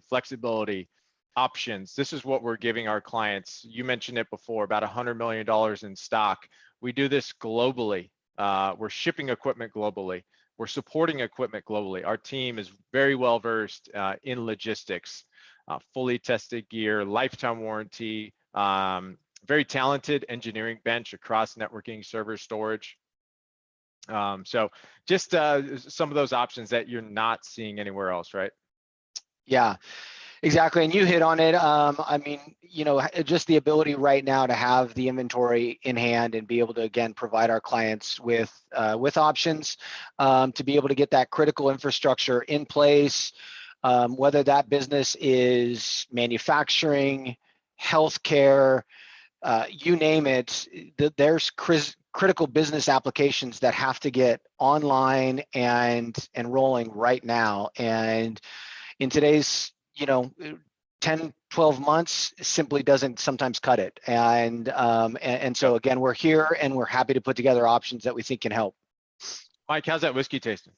flexibility, options. This is what we're giving our clients. You mentioned it before, about $100 million in stock. We do this globally. We're shipping equipment globally. We're supporting equipment globally. Our team is very well versed in logistics, fully tested gear, lifetime warranty, very talented engineering bench across networking, server, storage. So just some of those options that you're not seeing anywhere else, right? Yeah, exactly. And you hit on it. I mean, you know, just the ability right now to have the inventory in hand and be able to, again, provide our clients with options, to be able to get that critical infrastructure in place, whether that business is manufacturing, healthcare, you name it. There's critical business applications that have to get online and rolling right now. And in today's, you know, 10, 12 months simply doesn't sometimes cut it. And so again, we're here and we're happy to put together options that we think can help. Mike, how's that whiskey tasting?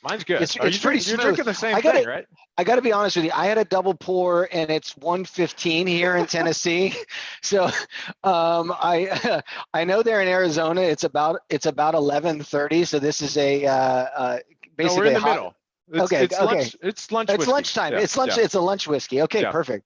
Mine's good. It's pretty smooth. You're drinking the same thing, right? I got to be honest with you. I had a double pour and it's 1:15 here in Tennessee. So I know there in Arizona it's about 11:30. So this is a basically no, we're in the middle. It's lunch. It's lunch. It's whiskey. lunchtime. Yeah, It's lunch. yeah. It's a lunch whiskey. Okay, Yeah. perfect.